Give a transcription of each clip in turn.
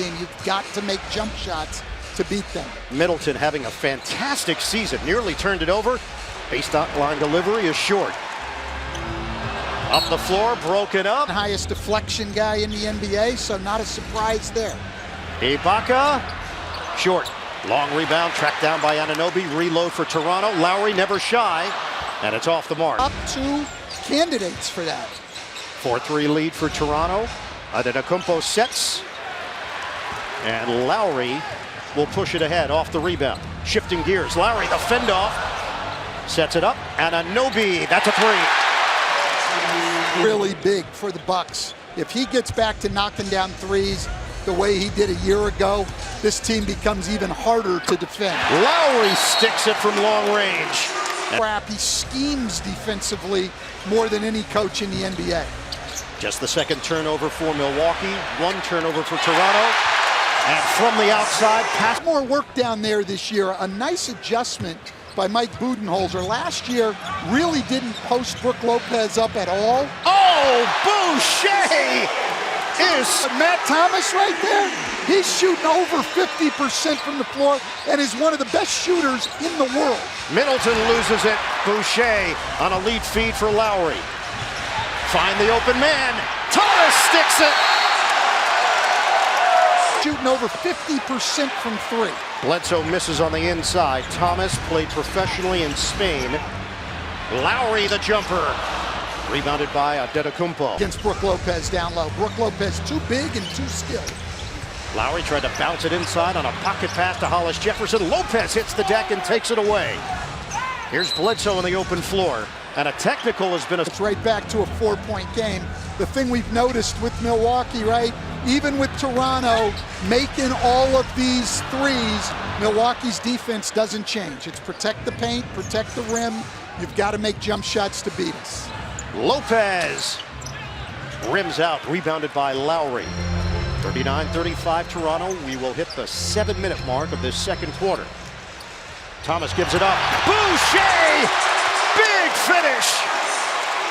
team. You've got to make jump shots to beat them. Middleton having a fantastic season, nearly turned it over. Baseline delivery is short. Up the floor, broken up. Highest deflection guy in the NBA, so not a surprise there. Ibaka, short. Long rebound, tracked down by Anunoby. Reload for Toronto. Lowry never shy, and it's off the mark. Up two candidates for that. 4-3 lead for Toronto. Antetokounmpo sets, and Lowry will push it ahead off the rebound. Shifting gears, Lowry the fend off, sets it up, and Anunoby, that's a three. Really big for the Bucks. If he gets back to knocking down threes the way he did a year ago, this team becomes even harder to defend. Lowry sticks it from long range. He schemes defensively more than any coach in the NBA. Just the second turnover for Milwaukee, one turnover for Toronto. And from the outside, pass. More work down there this year. A nice adjustment by Mike Budenholzer. Last year, really didn't post Brook Lopez up at all. Oh, Boucher is... Matt Thomas right there. He's shooting over 50% from the floor and is one of the best shooters in the world. Middleton loses it. Boucher on a lead feed for Lowry. Find the open man. Thomas sticks it. Shooting over 50% from three. Bledsoe misses on the inside. Thomas played professionally in Spain. Lowry the jumper. Rebounded by Antetokounmpo. Against Brook Lopez down low. Brook Lopez too big and too skilled. Lowry tried to bounce it inside on a pocket pass to Hollis Jefferson. Lopez hits the deck and takes it away. Here's Bledsoe on the open floor. And a technical has been... It's right back to a 4-point game. The thing we've noticed with Milwaukee, right? Even with Toronto making all of these threes, Milwaukee's defense doesn't change. It's protect the paint, protect the rim. You've got to make jump shots to beat us. Lopez rims out, rebounded by Lowry. 39-35 Toronto. We will hit the 7-minute mark of this second quarter. Thomas gives it up. Boucher! Big finish!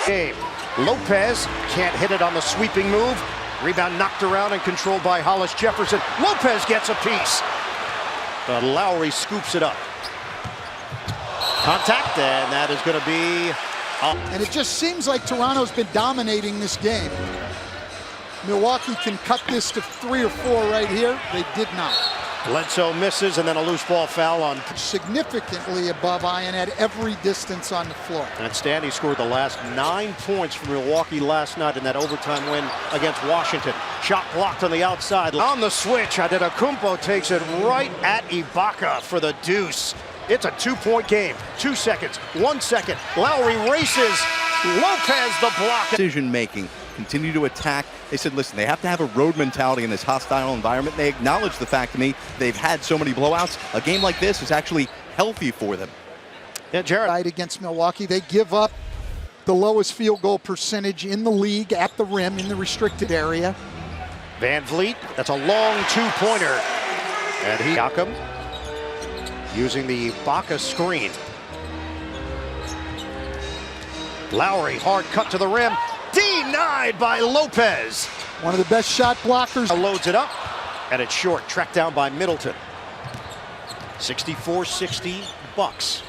Game. Lopez can't hit it on the sweeping move. Rebound knocked around and controlled by Hollis Jefferson. Lopez gets a piece. But Lowry scoops it up. Contact, and that is going to be... And it just seems like Toronto's been dominating this game. Milwaukee can cut this to 3 or 4 right here. They did not. Bledsoe misses, and then a loose ball foul on... Significantly above Ian at every distance on the floor. And Stanley scored the last 9 points for Milwaukee last night in that overtime win against Washington. Shot blocked on the outside. On the switch, Antetokounmpo takes it right at Ibaka for the deuce. It's a 2-point game. 2 seconds, 1 second. Lowry races. Lopez the block. Decision making. Continue to attack. They said, listen, they have to have a road mentality in this hostile environment. They acknowledge the fact to me they've had so many blowouts. A game like this is actually healthy for them. Yeah, Jared. Against Milwaukee, they give up the lowest field goal percentage in the league at the rim in the restricted area. Van Vliet, that's a long 2-pointer. And Siakam using the Ibaka screen. Lowry, hard cut to the rim. Denied by Lopez. One of the best shot blockers. Loads it up, and it's short. Tracked down by Middleton. 64-60 Bucks.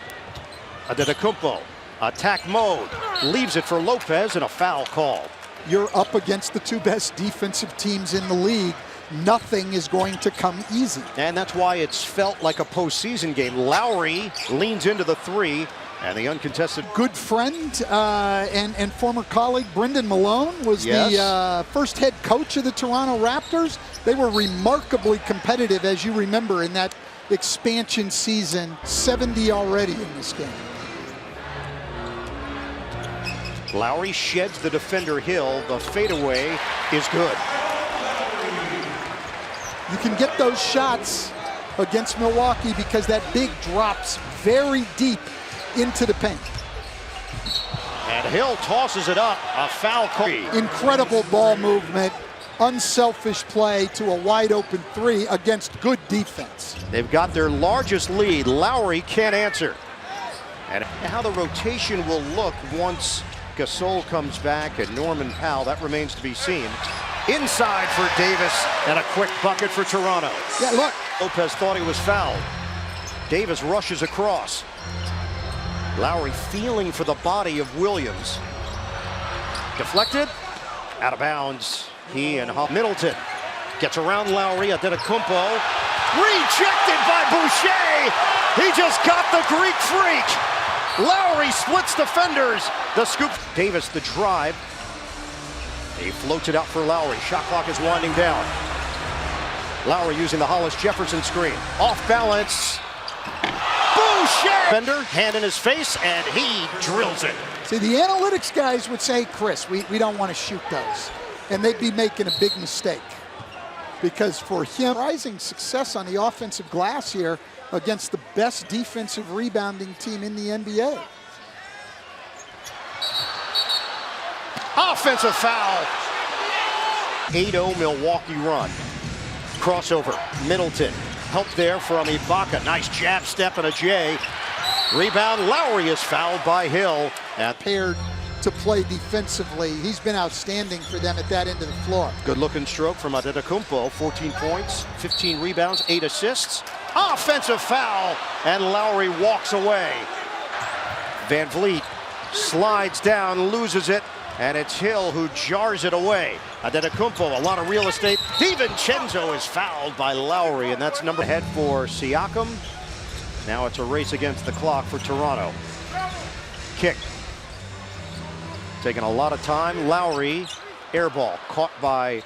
Antetokounmpo, attack mode. Leaves it for Lopez, and a foul call. You're up against the 2 best defensive teams in the league. Nothing is going to come easy. And that's why it's felt like a postseason game. Lowry leans into the 3. And the uncontested good friend and former colleague Brendan Malone was the first head coach of the Toronto Raptors. They were remarkably competitive, as you remember, in that expansion season. 70 already in this game. Lowry sheds the defender Hill. The fadeaway is good. You can get those shots against Milwaukee because that big drops very deep into the paint. And Hill tosses it up. A foul call. Incredible ball movement, unselfish play to a wide open 3 against good defense. They've got their largest lead. Lowry can't answer. And how the rotation will look once Gasol comes back and Norman Powell, that remains to be seen. Inside for Davis, and a quick bucket for Toronto. Yeah, look. Lopez thought he was fouled. Davis rushes across. Lowry feeling for the body of Williams. Deflected, out of bounds. He and Middleton gets around Lowry. Antetokounmpo rejected by Boucher. He just got the Greek freak. Lowry splits defenders. The scoop. Davis the drive. He floats it out for Lowry. Shot clock is winding down. Lowry using the Hollis Jefferson screen. Off balance. Boucher! Defender, hand in his face, and he drills it. See, the analytics guys would say, Chris, we don't want to shoot those. And they'd be making a big mistake. Because for him, rising success on the offensive glass here against the best defensive rebounding team in the NBA. Offensive foul. 8-0 Milwaukee run. Crossover. Middleton. Help there from Ibaka. Nice jab step and a J. Rebound. Lowry is fouled by Hill. Paired to play defensively. He's been outstanding for them at that end of the floor. Good looking stroke from Antetokounmpo. 14 points, 15 rebounds, 8 assists. Offensive foul. And Lowry walks away. Van Vliet slides down, loses it. And it's Hill who jars it away. Antetokounmpo, a lot of real estate. DiVincenzo is fouled by Lowry, and that's number ahead for Siakam. Now it's a race against the clock for Toronto. Kick. Taking a lot of time. Lowry, air ball, caught by